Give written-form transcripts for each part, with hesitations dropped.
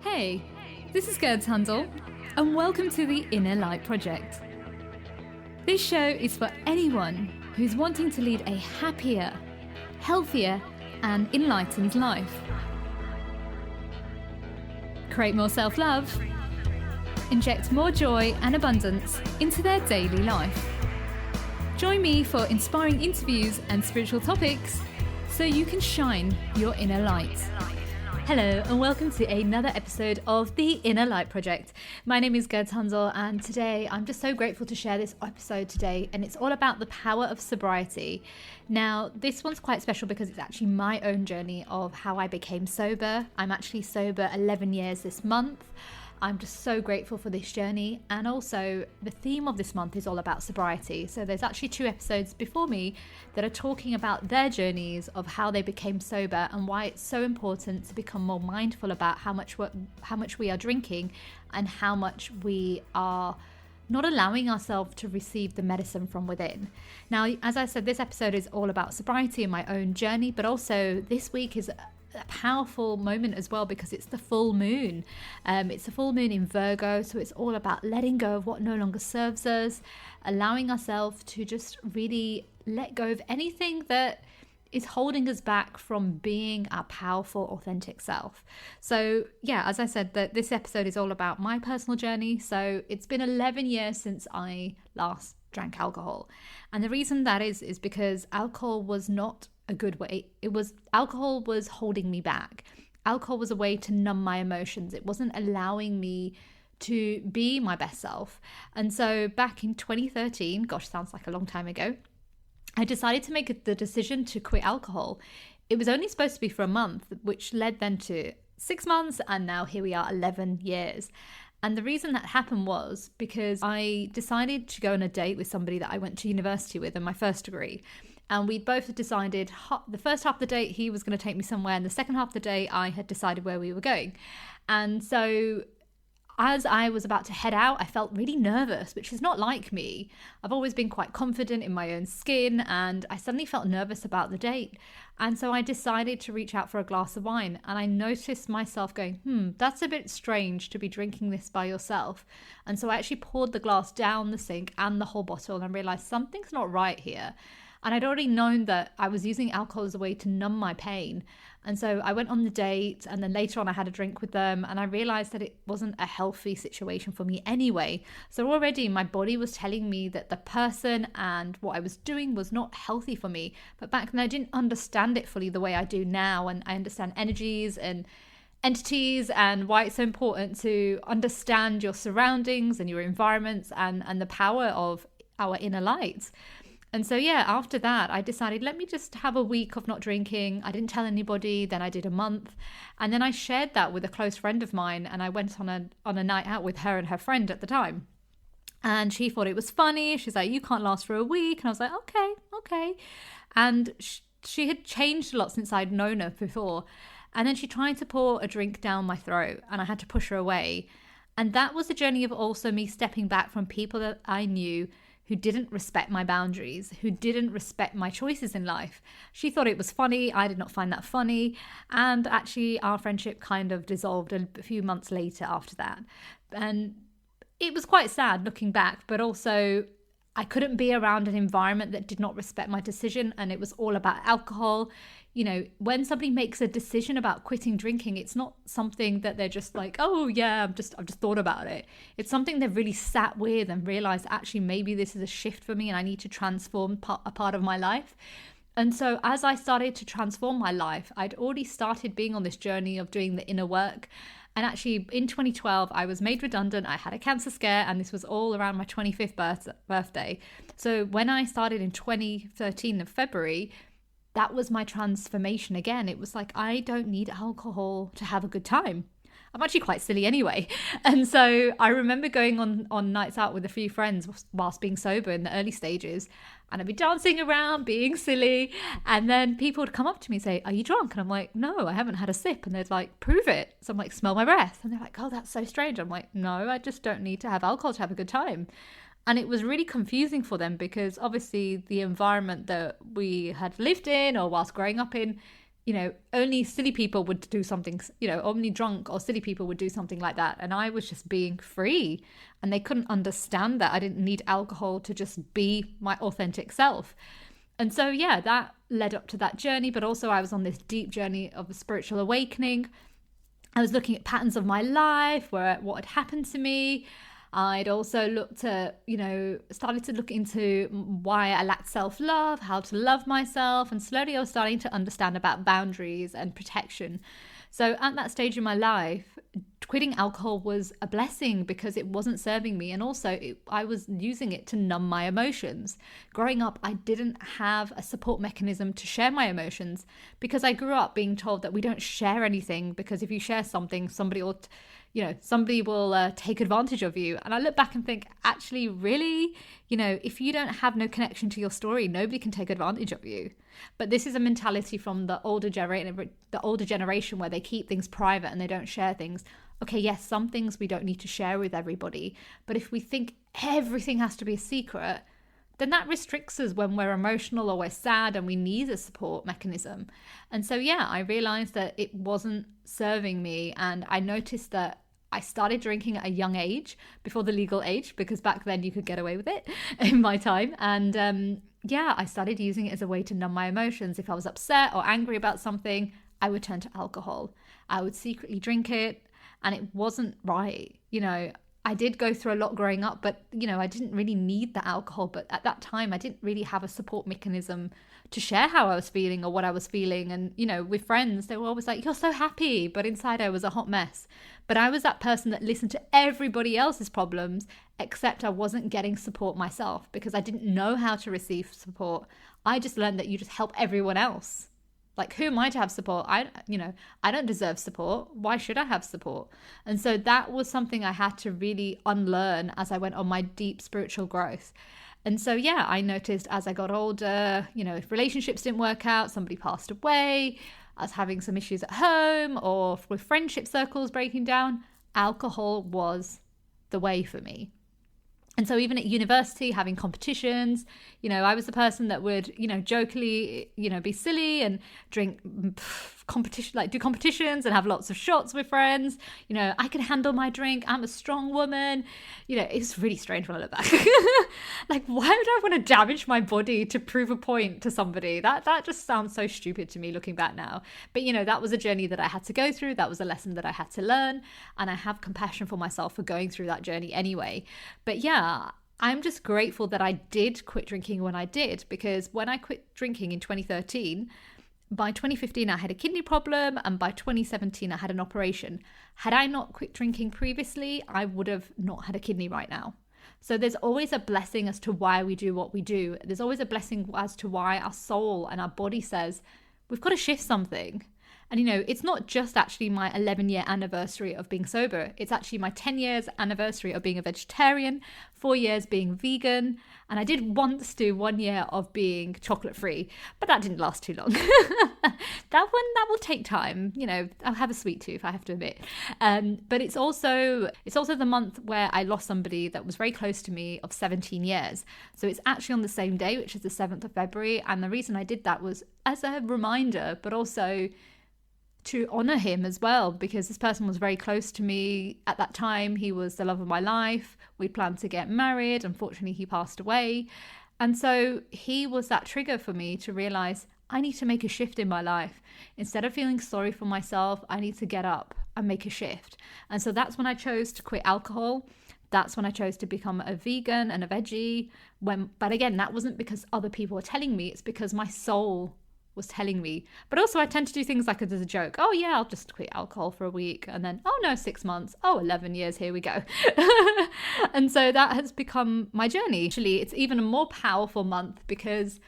Hey, this is Gurds Hundal, and welcome to the Inner Light Project. This show is for anyone who's wanting to lead a happier, healthier, and enlightened life. Create more self-love, inject more joy and abundance into their daily life. Join me for inspiring interviews and spiritual topics so you can shine your inner light. Hello and welcome to another episode of the Inner Light Project. My name is Gurds Hundal and today I'm just so grateful to share this episode today, and it's all about the power of sobriety. Now this one's quite special because it's actually my own journey of how I became sober. I'm actually sober 11 years this month. I'm just so grateful for this journey, and also the theme of this month is all about sobriety. So there's actually 2 episodes before me that are talking about their journeys of how they became sober and why it's so important to become more mindful about how much we are drinking and how much we are not allowing ourselves to receive the medicine from within. Now, as I said, this episode is all about sobriety and my own journey, but also this week is a powerful moment as well because it's the full moon. It's the full moon in Virgo, so it's all about letting go of what no longer serves us, allowing ourselves to just really let go of anything that is holding us back from being our powerful, authentic self. So yeah, as I said, that this episode is all about my personal journey. So it's been 11 years since I last drank alcohol, and the reason that is because alcohol was not a good way. Alcohol was holding me back. Alcohol was a way to numb my emotions. It wasn't allowing me to be my best self. And so back in 2013, gosh, sounds like a long time ago, I decided to make the decision to quit alcohol. It was only supposed to be for a month, which led then to 6 months, and now here we are 11 years. And the reason that happened was because I decided to go on a date with somebody that I went to university with in my first degree. And we'd both decided the first half of the date he was going to take me somewhere, and the second half of the day I had decided where we were going. And so as I was about to head out, I felt really nervous, which is not like me. I've always been quite confident in my own skin, and I suddenly felt nervous about the date. And so I decided to reach out for a glass of wine, and I noticed myself going, that's a bit strange to be drinking this by yourself. And so I actually poured the glass down the sink and the whole bottle, and I realized something's not right here. And I'd already known that I was using alcohol as a way to numb my pain. And so I went on the date, and then later on I had a drink with them, and I realized that it wasn't a healthy situation for me anyway. So already my body was telling me that the person and what I was doing was not healthy for me. But back then I didn't understand it fully the way I do now. And I understand energies and entities and why it's so important to understand your surroundings and your environments and the power of our inner light. And so, yeah, after that, I decided, let me just have a week of not drinking. I didn't tell anybody. Then I did a month. And then I shared that with a close friend of mine. And I went on a night out with her and her friend at the time. And she thought it was funny. She's like, you can't last for a week. And I was like, okay. And she had changed a lot since I'd known her before. And then she tried to pour a drink down my throat, and I had to push her away. And that was the journey of also me stepping back from people that I knew who didn't respect my boundaries, who didn't respect my choices in life. She thought it was funny. I did not find that funny. And actually our friendship kind of dissolved a few months later after that. And it was quite sad looking back, but also I couldn't be around an environment that did not respect my decision, and it was all about alcohol. You know, when somebody makes a decision about quitting drinking, it's not something that they're just like, oh yeah, I've just thought about it. It's something they've really sat with and realized, actually, maybe this is a shift for me and I need to transform a part of my life. And so as I started to transform my life, I'd already started being on this journey of doing the inner work. And actually in 2012, I was made redundant. I had a cancer scare, and this was all around my 25th birthday. So when I started in 2013 of February, that was my transformation again. It was like, I don't need alcohol to have a good time. I'm actually quite silly anyway. And so I remember going on nights out with a few friends whilst being sober in the early stages. And I'd be dancing around, being silly. And then people would come up to me and say, are you drunk? And I'm like, no, I haven't had a sip. And they'd like, prove it. So I'm like, smell my breath. And they're like, oh, that's so strange. I'm like, no, I just don't need to have alcohol to have a good time. And it was really confusing for them because obviously the environment that we had lived in or whilst growing up in, only silly people would do something, only drunk or silly people would do something like that. And I was just being free, and they couldn't understand that I didn't need alcohol to just be my authentic self. And so, yeah, that led up to that journey. But also I was on this deep journey of a spiritual awakening. I was looking at patterns of my life, what had happened to me. I'd also looked at, started to look into why I lacked self-love, how to love myself. And slowly I was starting to understand about boundaries and protection. So at that stage in my life, quitting alcohol was a blessing because it wasn't serving me. And also I was using it to numb my emotions. Growing up, I didn't have a support mechanism to share my emotions because I grew up being told that we don't share anything, because if you share something, somebody will take advantage of you. And I look back and think, actually, really, if you don't have no connection to your story, nobody can take advantage of you. But this is a mentality from the older generation where they keep things private and they don't share things. Okay, yes, some things we don't need to share with everybody. But if we think everything has to be a secret, then that restricts us when we're emotional or we're sad and we need a support mechanism. And so, yeah, I realized that it wasn't serving me. And I noticed that I started drinking at a young age, before the legal age, because back then you could get away with it in my time. And I started using it as a way to numb my emotions. If I was upset or angry about something, I would turn to alcohol. I would secretly drink it, and it wasn't right. I did go through a lot growing up, but, I didn't really need the alcohol. But at that time, I didn't really have a support mechanism to share how I was feeling or what I was feeling. And, with friends, they were always like, you're so happy. But inside I was a hot mess. But I was that person that listened to everybody else's problems, except I wasn't getting support myself because I didn't know how to receive support. I just learned that you just help everyone else. Like, who am I to have support? I don't deserve support. Why should I have support? And so that was something I had to really unlearn as I went on my deep spiritual growth. And so, yeah, I noticed as I got older, if relationships didn't work out, somebody passed away, I was having some issues at home, or with friendship circles breaking down, alcohol was the way for me. And so even at university, having competitions, I was the person that would, jokingly, be silly and drink do competitions and have lots of shots with friends. I can handle my drink. I'm a strong woman. It's really strange when I look back. Like, why would I want to damage my body to prove a point to somebody? That just sounds so stupid to me looking back now. But, that was a journey that I had to go through. That was a lesson that I had to learn. And I have compassion for myself for going through that journey anyway. But yeah, I'm just grateful that I did quit drinking when I did, because when I quit drinking in 2013, by 2015, I had a kidney problem, and by 2017, I had an operation. Had I not quit drinking previously, I would have not had a kidney right now. So there's always a blessing as to why we do what we do. There's always a blessing as to why our soul and our body says, we've got to shift something. And, it's not just actually my 11-year anniversary of being sober. It's actually my 10 years anniversary of being a vegetarian, 4 years being vegan. And I did once do 1 year of being chocolate free, but that didn't last too long. That will take time. I'll have a sweet tooth, I have to admit. But it's also the month where I lost somebody that was very close to me of 17 years. So it's actually on the same day, which is the 7th of February. And the reason I did that was as a reminder, but also to honor him as well, because this person was very close to me at that time. He was the love of my life. We planned to get married. Unfortunately, he passed away. And so he was that trigger for me to realize I need to make a shift in my life. Instead of feeling sorry for myself, I need to get up and make a shift. And so that's when I chose to quit alcohol. That's when I chose to become a vegan and a veggie. But again, that wasn't because other people were telling me. It's because my soul was telling me. But also I tend to do things like as a joke. Oh yeah, I'll just quit alcohol for a week, and then, oh no, 6 months, 11 years, here we go. And so that has become my journey. Actually, it's even a more powerful month because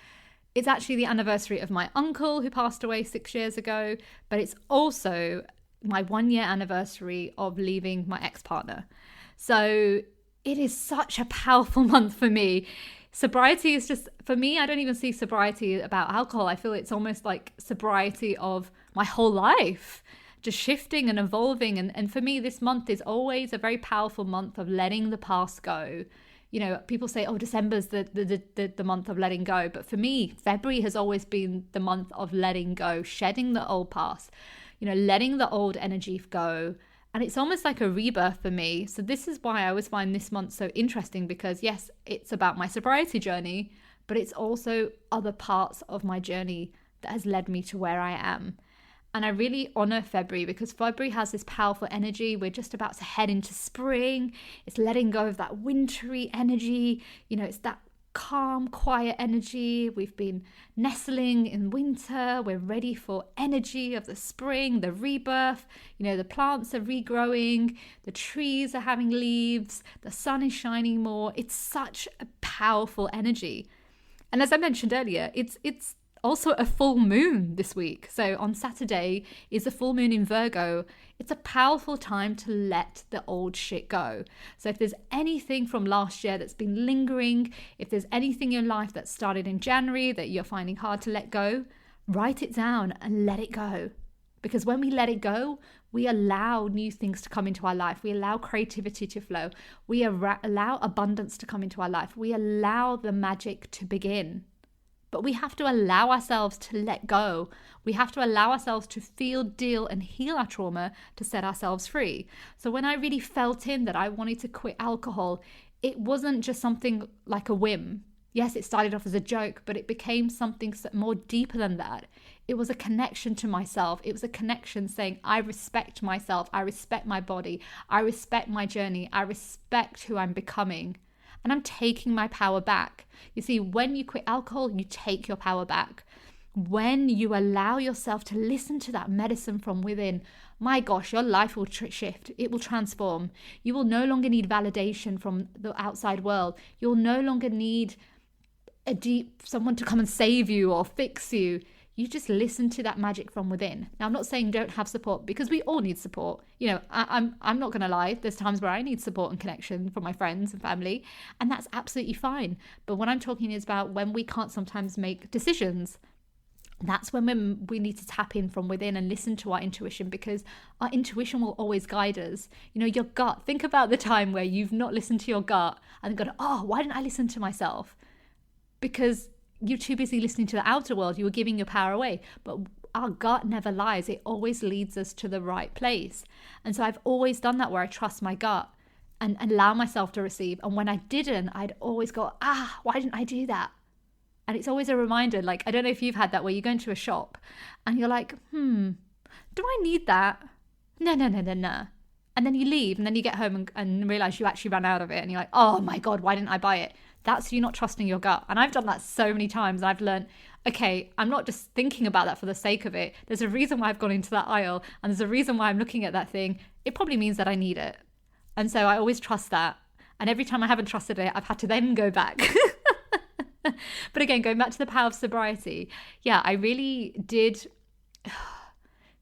it's actually the anniversary of my uncle who passed away 6 years ago, but it's also my 1 year anniversary of leaving my ex-partner. So it is such a powerful month for me. Sobriety is just, for me, I don't even see sobriety about alcohol. I feel it's almost like sobriety of my whole life, just shifting and evolving. And for me, this month is always a very powerful month of letting the past go, People say, oh, December's the month of letting go. But for me, February has always been the month of letting go, shedding the old past, letting the old energy go. And it's almost like a rebirth for me. So this is why I always find this month so interesting, because yes, it's about my sobriety journey, but it's also other parts of my journey that has led me to where I am. And I really honor February, because February has this powerful energy. We're just about to head into spring. It's letting go of that wintry energy. It's that calm, quiet energy. We've been nestling in winter. We're ready for energy of the spring, the rebirth. The plants are regrowing. The trees are having leaves. The sun is shining more. It's such a powerful energy. And as I mentioned earlier, it's also a full moon this week. So on Saturday is a full moon in Virgo. It's a powerful time to let the old shit go. So if there's anything from last year that's been lingering, if there's anything in your life that started in January that you're finding hard to let go, write it down and let it go. Because when we let it go, we allow new things to come into our life. We allow creativity to flow. We allow abundance to come into our life. We allow the magic to begin. But we have to allow ourselves to let go. We have to allow ourselves to feel, deal, and heal our trauma to set ourselves free. So when I really felt in that I wanted to quit alcohol, it wasn't just something like a whim. Yes, it started off as a joke, but it became something more deeper than that. It was a connection to myself. It was a connection saying, I respect myself. I respect my body. I respect my journey. I respect who I'm becoming. And I'm taking my power back. You see, when you quit alcohol, you take your power back. When you allow yourself to listen to that medicine from within, my gosh, your life will shift. It will transform. You will no longer need validation from the outside world. You'll no longer need someone to come and save you or fix you. You just listen to that magic from within. Now, I'm not saying don't have support, because we all need support. I'm not going to lie. There's times where I need support and connection from my friends and family, and that's absolutely fine. But what I'm talking is about when we can't sometimes make decisions. That's when we need to tap in from within and listen to our intuition, because our intuition will always guide us. Your gut. Think about the time where you've not listened to your gut and gone, oh, why didn't I listen to myself? Because you're too busy listening to the outer world. You were giving your power away. But our gut never lies. It always leads us to the right place. And so I've always done that, where I trust my gut and allow myself to receive. And when I didn't, I'd always go, why didn't I do that? And it's always a reminder. Like, I don't know if you've had that, where you go into a shop and you're like, do I need that? No. And then you leave, and then you get home and realize you actually ran out of it. And you're like, oh my God, why didn't I buy it? That's you not trusting your gut. And I've done that so many times. I've learned, okay, I'm not just thinking about that for the sake of it. There's a reason why I've gone into that aisle, and there's a reason why I'm looking at that thing. It probably means that I need it. And so I always trust that. And every time I haven't trusted it, I've had to then go back. But again, going back to the power of sobriety, yeah, I really did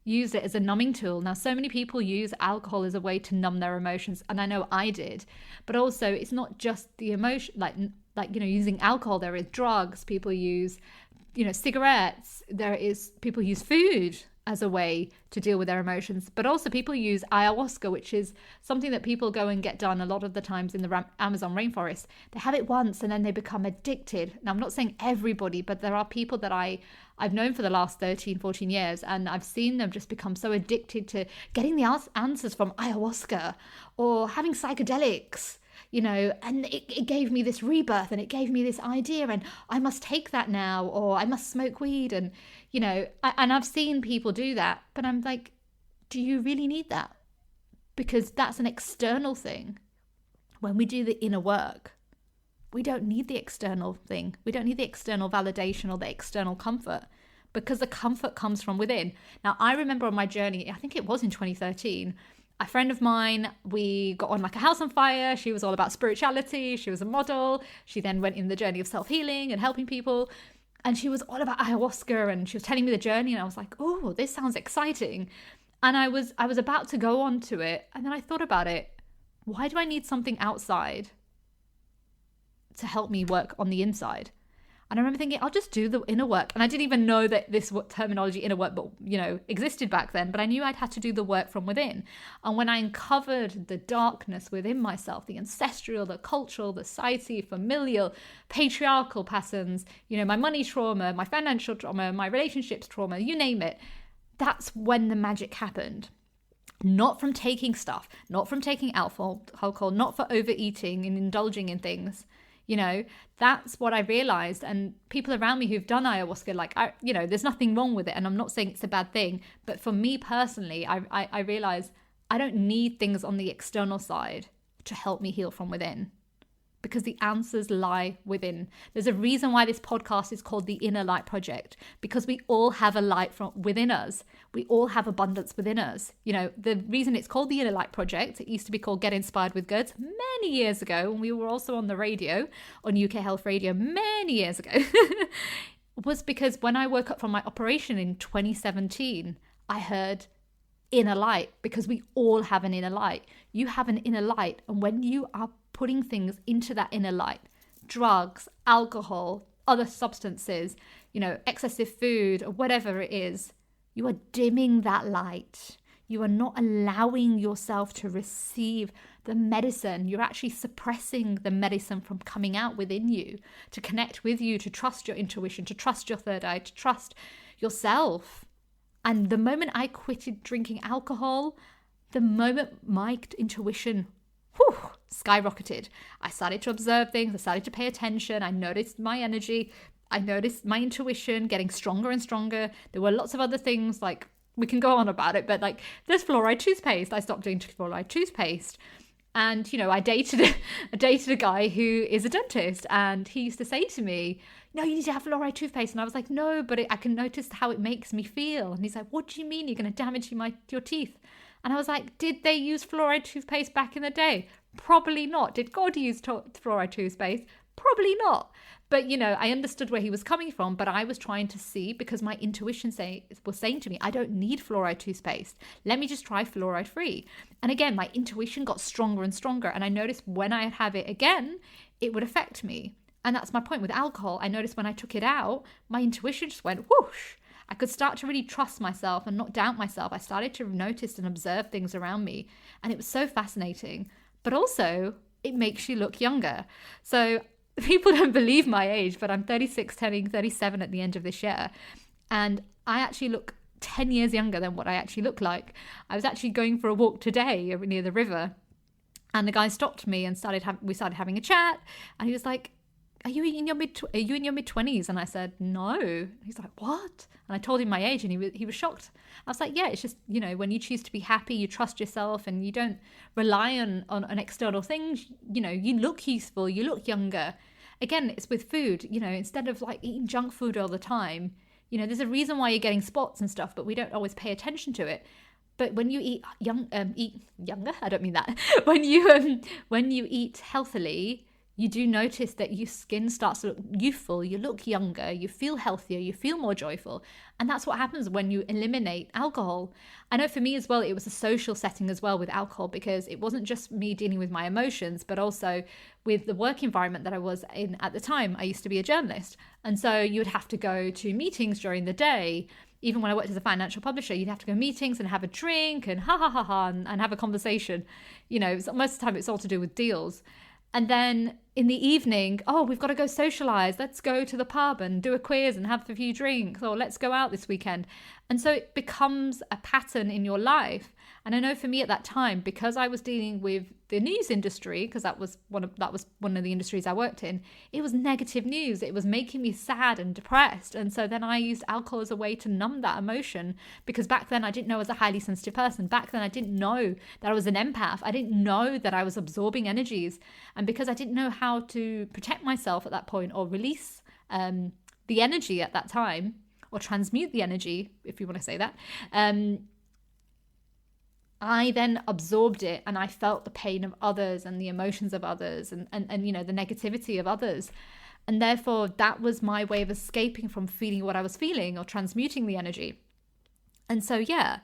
use it as a numbing tool. Now, so many people use alcohol as a way to numb their emotions, and I know I did. But also, it's not just the emotion, like using alcohol. There is drugs. People use, cigarettes. There is people use food as a way to deal with their emotions. But also, people use ayahuasca, which is something that people go and get done a lot of the times in the Amazon rainforest. They have it once and then they become addicted. Now, I'm not saying everybody, but there are people that I've known for the last 13, 14 years, and I've seen them just become so addicted to getting the answers from ayahuasca or having psychedelics, and it gave me this rebirth, and it gave me this idea, and I must take that now, or I must smoke weed, and, and I've seen people do that, but I'm like, do you really need that? Because that's an external thing. When we do the inner work, we don't need the external thing. We don't need the external validation or the external comfort, because the comfort comes from within. Now, I remember on my journey, I think it was in 2013, a friend of mine, we got on like a house on fire. She was all about spirituality. She was a model. She then went in the journey of self-healing and helping people. And she was all about ayahuasca, and she was telling me the journey. And I was like, oh, this sounds exciting. And I was about to go on to it. And then I thought about it. Why do I need something outside to help me work on the inside? And I remember thinking, I'll just do the inner work. And I didn't even know that this terminology inner work, but existed back then. But I knew I'd had to do the work from within. And when I uncovered the darkness within myself, the ancestral, the cultural, the society, familial, patriarchal patterns, my money trauma, my financial trauma, my relationships trauma, you name it, that's when the magic happened. Not from taking stuff, not from taking alcohol, not for overeating and indulging in things. That's what I realized. And people around me who've done ayahuasca, there's nothing wrong with it. And I'm not saying it's a bad thing. But for me personally, I realized I don't need things on the external side to help me heal from within, because the answers lie within. There's a reason why this podcast is called the Inner Light Project, because we all have a light from within us. We all have abundance within us. The reason it's called the Inner Light Project, it used to be called Get Inspired with Gurds many years ago, when we were also on the radio, on UK Health Radio many years ago, was because when I woke up from my operation in 2017, I heard inner light, because we all have an inner light. You have an inner light, and when you are putting things into that inner light, drugs, alcohol, other substances, excessive food or whatever it is, you are dimming that light. You are not allowing yourself to receive the medicine. You're actually suppressing the medicine from coming out within you, to connect with you, to trust your intuition, to trust your third eye, to trust yourself. And the moment I quitted drinking alcohol, the moment my intuition skyrocketed. I started to observe things. I started to pay attention. I noticed my energy. I noticed my intuition getting stronger and stronger. There were lots of other things, like, we can go on about it, but like, there's fluoride toothpaste. I stopped doing fluoride toothpaste. And, I dated a guy who is a dentist, and he used to say to me, no, you need to have fluoride toothpaste. And I was like, no, but I can notice how it makes me feel. And he's like, what do you mean you're going to damage your teeth? And I was like, did they use fluoride toothpaste back in the day? Probably not. Did God use fluoride toothpaste? Probably not. But, I understood where he was coming from, but I was trying to see, because my intuition was saying to me, I don't need fluoride toothpaste. Let me just try fluoride free. And again, my intuition got stronger and stronger. And I noticed when I have it again, it would affect me. And that's my point with alcohol. I noticed when I took it out, my intuition just went whoosh. I could start to really trust myself and not doubt myself. I started to notice and observe things around me. And it was so fascinating. But also, it makes you look younger. So people don't believe my age, but I'm 36, turning 37 at the end of this year. And I actually look 10 years younger than what I actually look like. I was actually going for a walk today near the river. And the guy stopped me and we started having a chat. And he was like, are you in your mid-20s? And I said, no. He's like, what? And I told him my age, and he was shocked. I was like, yeah, it's just, when you choose to be happy, you trust yourself, and you don't rely on external things, you look youthful, you look younger. Again, it's with food, instead of like eating junk food all the time, there's a reason why you're getting spots and stuff, but we don't always pay attention to it. But when you eat younger, I don't mean that. When you eat healthily, you do notice that your skin starts to look youthful, you look younger, you feel healthier, you feel more joyful. And that's what happens when you eliminate alcohol. I know for me as well, it was a social setting as well with alcohol, because it wasn't just me dealing with my emotions, but also with the work environment that I was in at the time. I used to be a journalist. And so you would have to go to meetings during the day. Even when I worked as a financial publisher, you'd have to go to meetings and have a drink and and have a conversation. Most of the time it's all to do with deals. And then in the evening, we've got to go socialize. Let's go to the pub and do a quiz and have a few drinks, or let's go out this weekend. And so it becomes a pattern in your life. And I know for me at that time, because I was dealing with the news industry, because that was one of the industries I worked in, it was negative news. It was making me sad and depressed. And so then I used alcohol as a way to numb that emotion, because back then I didn't know I was a highly sensitive person. Back then I didn't know that I was an empath. I didn't know that I was absorbing energies. And because I didn't know how to protect myself at that point, or release the energy at that time, or transmute the energy, if you want to say that, I then absorbed it, and I felt the pain of others and the emotions of others and the negativity of others. And therefore, that was my way of escaping from feeling what I was feeling, or transmuting the energy. And so, yeah,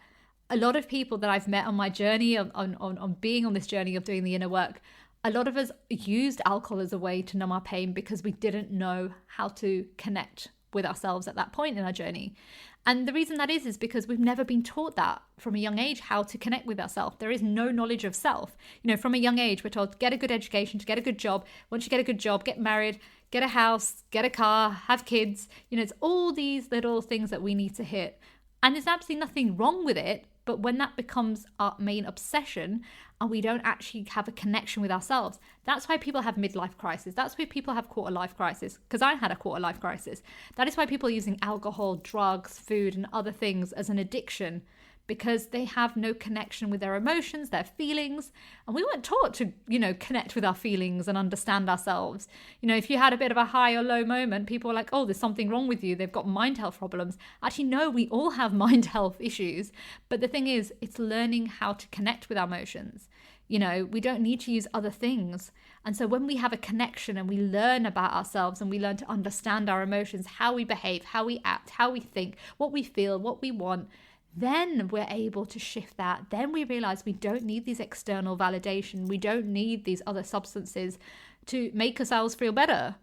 a lot of people that I've met on my journey, on being on this journey of doing the inner work, a lot of us used alcohol as a way to numb our pain because we didn't know how to connect with ourselves at that point in our journey. And the reason that is because we've never been taught that from a young age, how to connect with ourselves. There is no knowledge of self. From a young age, we're told, get a good education, to get a good job. Once you get a good job, get married, get a house, get a car, have kids. It's all these little things that we need to hit. And there's absolutely nothing wrong with it. But when that becomes our main obsession and we don't actually have a connection with ourselves, that's why people have midlife crisis. That's why people have quarter life crisis, because I had a quarter life crisis. That is why people are using alcohol, drugs, food, and other things as an addiction, because they have no connection with their emotions, their feelings. And we weren't taught to, connect with our feelings and understand ourselves. If you had a bit of a high or low moment, people were like, oh, there's something wrong with you. They've got mind health problems. Actually, no, we all have mind health issues. But the thing is, it's learning how to connect with our emotions. We don't need to use other things. And so when we have a connection and we learn about ourselves and we learn to understand our emotions, how we behave, how we act, how we think, what we feel, what we want, then we're able to shift that. Then we realize we don't need these external validation. We don't need these other substances to make ourselves feel better.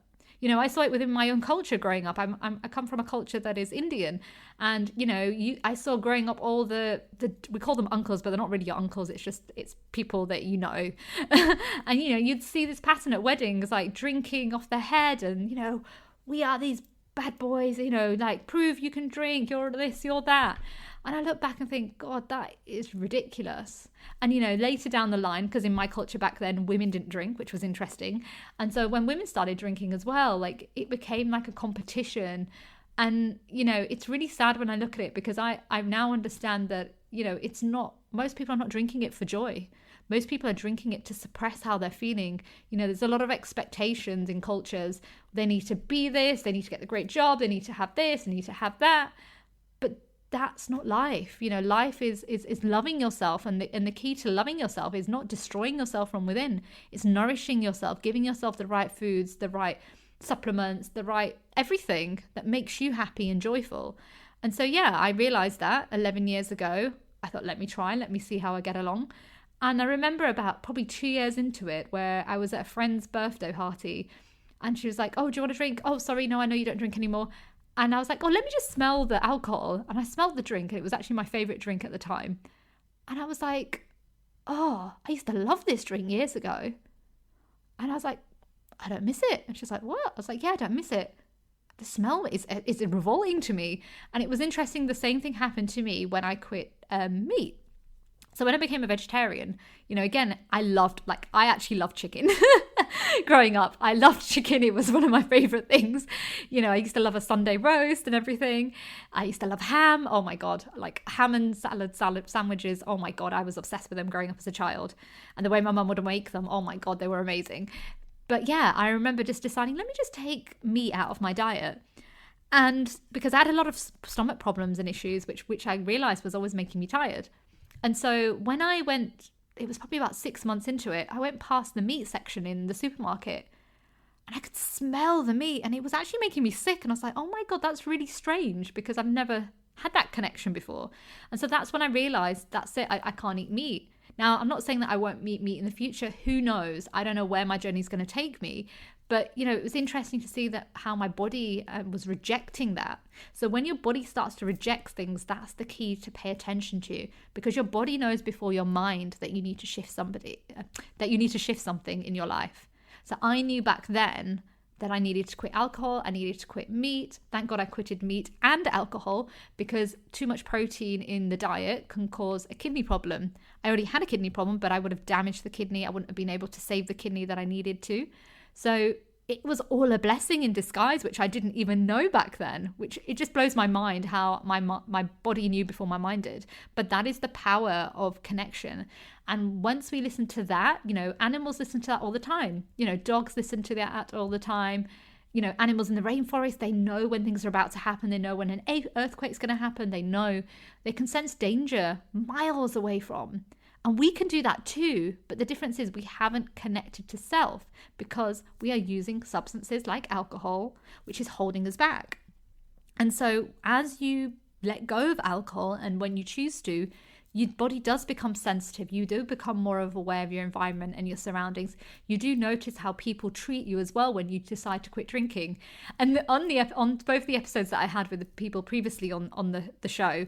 I saw it within my own culture growing up. I come from a culture that is Indian. And, I saw growing up all the we call them uncles, but they're not really your uncles. It's people that you know. And, you'd see this pattern at weddings, like drinking off their head. And, we are these bad boys, like prove you can drink, you're this, you're that. And I look back and think, God, that is ridiculous. And, later down the line, because in my culture back then, women didn't drink, which was interesting. And so when women started drinking as well, like it became like a competition. And, it's really sad when I look at it, because I now understand that, it's not, most people are not drinking it for joy. Most people are drinking it to suppress how they're feeling. There's a lot of expectations in cultures. They need to be this, they need to get the great job, they need to have this, they need to have that. But that's not life. Life is loving yourself. And the key to loving yourself is not destroying yourself from within. It's nourishing yourself, giving yourself the right foods, the right supplements, the right everything that makes you happy and joyful. And so, I realized that 11 years ago. I thought, let me see how I get along. And I remember about probably 2 years into it, where I was at a friend's birthday party and she was like, oh, do you want a drink? Oh, sorry, no, I know you don't drink anymore. And I was like, oh, let me just smell the alcohol. And I smelled the drink, and it was actually my favorite drink at the time. And I was like, oh, I used to love this drink years ago. And I was like, I don't miss it. And she's like, what? I was like, yeah, I don't miss it. The smell is revolting to me. And it was interesting. The same thing happened to me when I quit meat. So when I became a vegetarian, again, I actually loved chicken. Growing up, I loved chicken. It was one of my favorite things. I used to love a Sunday roast and everything. I used to love ham. Oh my God, like ham and salad sandwiches. Oh my God, I was obsessed with them growing up as a child. And the way my mum would make them, oh my God, they were amazing. But I remember just deciding, let me just take meat out of my diet. And because I had a lot of stomach problems and issues, which I realized was always making me tired. And so when I went, it was probably about 6 months into it, I went past the meat section in the supermarket and I could smell the meat, and it was actually making me sick. And I was like, oh my God, that's really strange, because I've never had that connection before. And so that's when I realized, that's it, I can't eat meat. Now, I'm not saying that I won't eat meat in the future. Who knows? I don't know where my journey is going to take me. But, it was interesting to see that how my body was rejecting that. So when your body starts to reject things, that's the key to pay attention to, because your body knows before your mind that you need to shift something in your life. So I knew back then that I needed to quit alcohol. I needed to quit meat. Thank God I quitted meat and alcohol, because too much protein in the diet can cause a kidney problem. I already had a kidney problem, but I would have damaged the kidney. I wouldn't have been able to save the kidney that I needed to. So it was all a blessing in disguise, which I didn't even know back then, which it just blows my mind how my body knew before my mind did. But that is the power of connection. And once we listen to that, animals listen to that all the time. Dogs listen to that all the time. Animals in the rainforest, they know when things are about to happen. They know when an earthquake's going to happen. They can sense danger miles away from. And we can do that too, but the difference is we haven't connected to self, because we are using substances like alcohol, which is holding us back. And so as you let go of alcohol, and when you choose to, your body does become sensitive. You do become more aware of your environment and your surroundings. You do notice how people treat you as well when you decide to quit drinking. And on both the episodes that I had with the people previously on the show,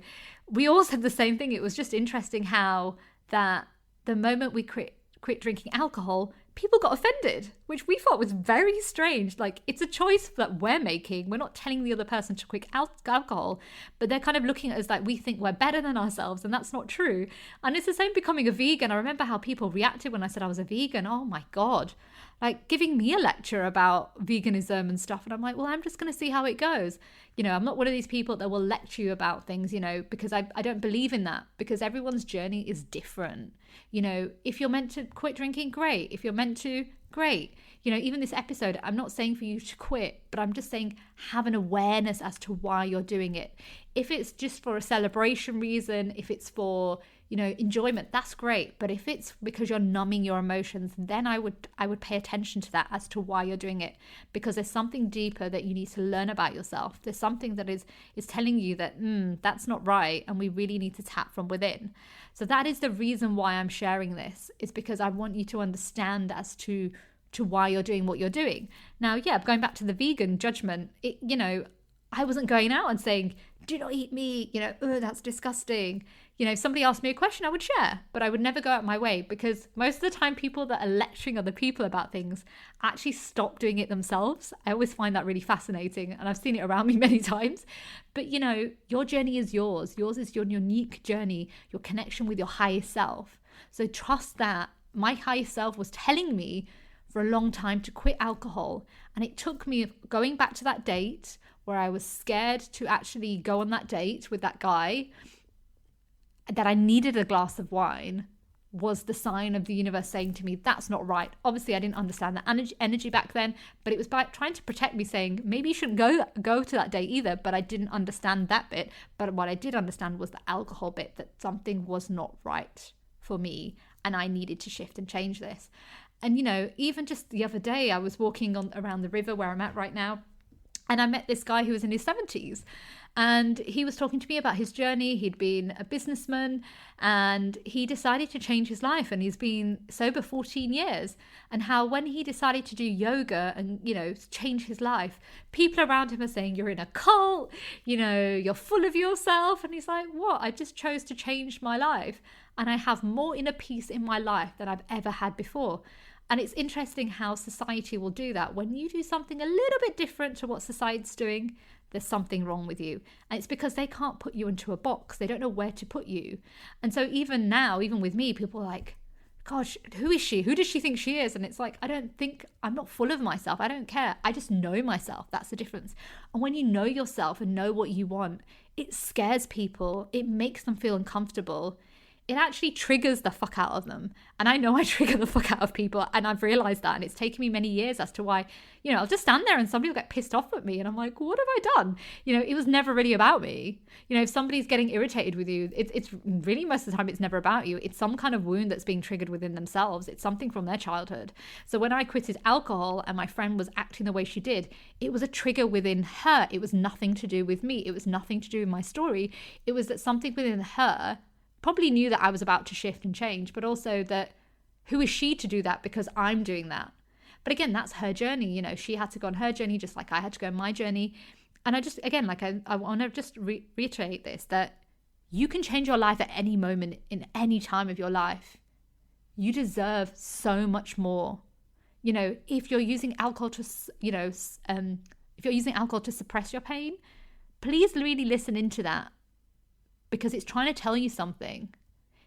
we all said the same thing. It was just interesting how that the moment we quit drinking alcohol, people got offended, which we thought was very strange. Like, it's a choice that we're making. We're not telling the other person to quit alcohol, but they're kind of looking at us like we think we're better than ourselves, and that's not true. And it's the same becoming a vegan. I remember how people reacted when I said I was a vegan. Oh my God, like giving me a lecture about veganism and stuff. And I'm like, well, I'm just going to see how it goes. You know, I'm not one of these people that will lecture you about things, you know, because I don't believe in that, because everyone's journey is different. You know, if you're meant to quit drinking, great. If you're meant to, great. You know, even this episode, I'm not saying for you to quit, but I'm just saying have an awareness as to why you're doing it. If it's just for a celebration reason, if it's for, you know, enjoyment, that's great. But if it's because you're numbing your emotions, then I would pay attention to that as to why you're doing it, because there's something deeper that you need to learn about yourself. There's something that is telling you that that's not right, and we really need to tap from within. So that is the reason why I'm sharing this, is because I want you to understand as to why you're doing what you're doing. Now, yeah, going back to the vegan judgment, you know, I wasn't going out and saying, do not eat meat, you know, oh, that's disgusting. You know, if somebody asked me a question, I would share, but I would never go out my way, because most of the time people that are lecturing other people about things actually stop doing it themselves. I always find that really fascinating, and I've seen it around me many times. But, you know, your journey is yours. Yours is your unique journey, your connection with your higher self. So trust that. My higher self was telling me for a long time to quit alcohol, and it took me going back to that date where I was scared to actually go on that date with that guy, that I needed a glass of wine, was the sign of the universe saying to me, that's not right. Obviously, I didn't understand that energy back then, but it was by trying to protect me, saying maybe you shouldn't go to that date either. But I didn't understand that bit. But what I did understand was the alcohol bit, that something was not right for me, and I needed to shift and change this. And, you know, even just the other day, I was walking around the river where I'm at right now, and I met this guy who was in his 70s, and he was talking to me about his journey. He'd been a businessman, and he decided to change his life, and he's been sober 14 years. And how when he decided to do yoga and, you know, change his life, people around him are saying, you're in a cult, you know, you're full of yourself. And he's like, what? I just chose to change my life, and I have more inner peace in my life than I've ever had before. And it's interesting how society will do that. When you do something a little bit different to what society's doing, there's something wrong with you. And it's because they can't put you into a box. They don't know where to put you. And so even now, even with me, people are like, gosh, who is she? Who does she think she is? And it's like, I'm not full of myself. I don't care. I just know myself. That's the difference. And when you know yourself and know what you want, it scares people. It makes them feel uncomfortable. It actually triggers the fuck out of them. And I know I trigger the fuck out of people, and I've realized that. And it's taken me many years as to why, you know, I'll just stand there and somebody will get pissed off at me, and I'm like, what have I done? You know, it was never really about me. You know, if somebody's getting irritated with you, it's really, most of the time, it's never about you. It's some kind of wound that's being triggered within themselves. It's something from their childhood. So when I quitted alcohol and my friend was acting the way she did, it was a trigger within her. It was nothing to do with me. It was nothing to do with my story. It was that something within her probably knew that I was about to shift and change, but also that who is she to do that because I'm doing that? But again, that's her journey. You know, she had to go on her journey just like I had to go on my journey. And I just, again, like I want to just reiterate this, that you can change your life at any moment in any time of your life. You deserve so much more. You know, if you're using alcohol to, you know, if you're using alcohol to suppress your pain, please really listen into that. Because it's trying to tell you something.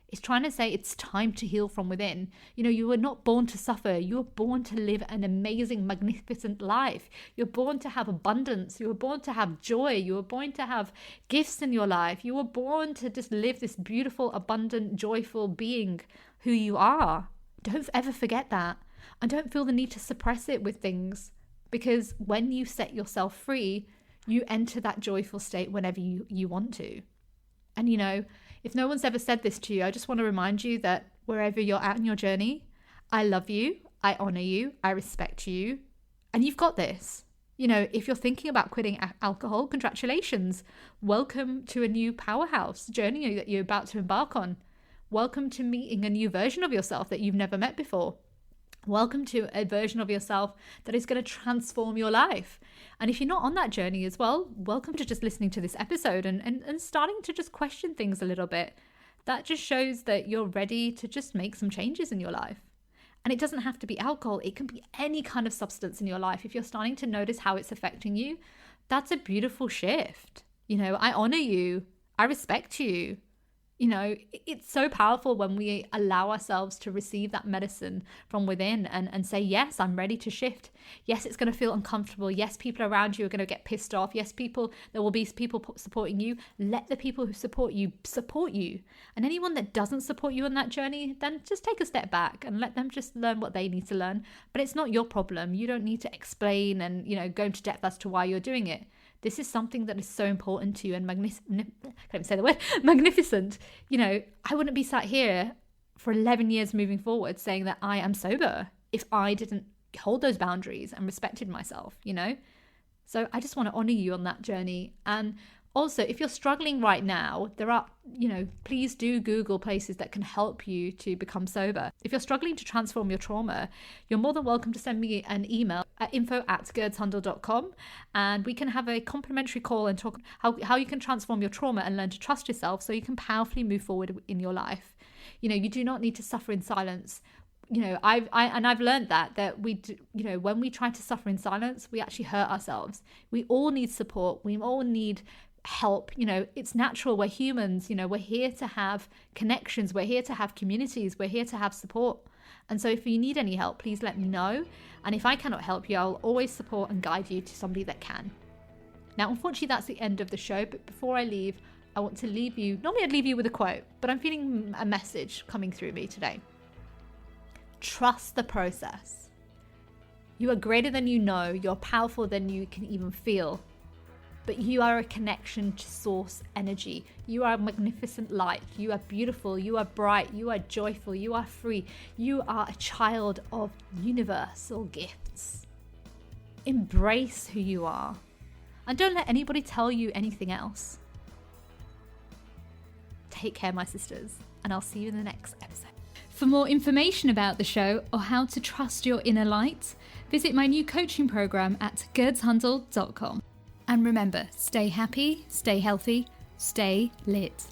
It's trying to say it's time to heal from within. You know, you were not born to suffer. You were born to live an amazing, magnificent life. You're born to have abundance. You were born to have joy. You were born to have gifts in your life. You were born to just live this beautiful, abundant, joyful being who you are. Don't ever forget that. And don't feel the need to suppress it with things. Because when you set yourself free, you enter that joyful state whenever you want to. And, you know, if no one's ever said this to you, I just want to remind you that wherever you're at in your journey, I love you, I honor you, I respect you, and you've got this. If you're thinking about quitting alcohol, congratulations. Welcome to a new powerhouse journey that you're about to embark on. Welcome to meeting a new version of yourself that you've never met before. Welcome to a version of yourself that is going to transform your life. And if you're not on that journey as well, welcome to just listening to this episode and starting to just question things a little bit. That just shows that you're ready to just make some changes in your life. And it doesn't have to be alcohol. It can be any kind of substance in your life. If you're starting to notice how it's affecting you, that's a beautiful shift. I honor you. I respect you. It's so powerful when we allow ourselves to receive that medicine from within and say, yes, I'm ready to shift. Yes, it's going to feel uncomfortable. Yes, people around you are going to get pissed off. Yes, there will be people supporting you. Let the people who support you. And anyone that doesn't support you on that journey, then just take a step back and let them just learn what they need to learn. But it's not your problem. You don't need to explain and, go into depth as to why you're doing it. This is something that is so important to you and magnificent. I wouldn't be sat here for 11 years moving forward saying that I am sober if I didn't hold those boundaries and respected myself, So I just want to honor you on that journey. And also, if you're struggling right now, there are, please do Google places that can help you to become sober. If you're struggling to transform your trauma, you're more than welcome to send me an email at info@gurdshundal.com, and we can have a complimentary call and talk how you can transform your trauma and learn to trust yourself so you can powerfully move forward in your life. You do not need to suffer in silence. I've learned that we do, when we try to suffer in silence, we actually hurt ourselves. We all need support. We all need help. It's natural. We're humans. We're here to have connections. We're here to have communities. We're here to have support. And so if you need any help, please let me know. And if I cannot help you, I'll always support and guide you to somebody that can. Now, unfortunately, that's the end of the show. But before I leave, I want to leave you. Normally I'd leave you with a quote, but I'm feeling a message coming through me today. Trust the process. You are greater than you know. You're powerful than you can even feel. But you are a connection to source energy. You are a magnificent light. You are beautiful. You are bright. You are joyful. You are free. You are a child of universal gifts. Embrace who you are. And don't let anybody tell you anything else. Take care, my sisters. And I'll see you in the next episode. For more information about the show or how to trust your inner light, visit my new coaching program at gurdshundal.com. And remember, stay happy, stay healthy, stay lit.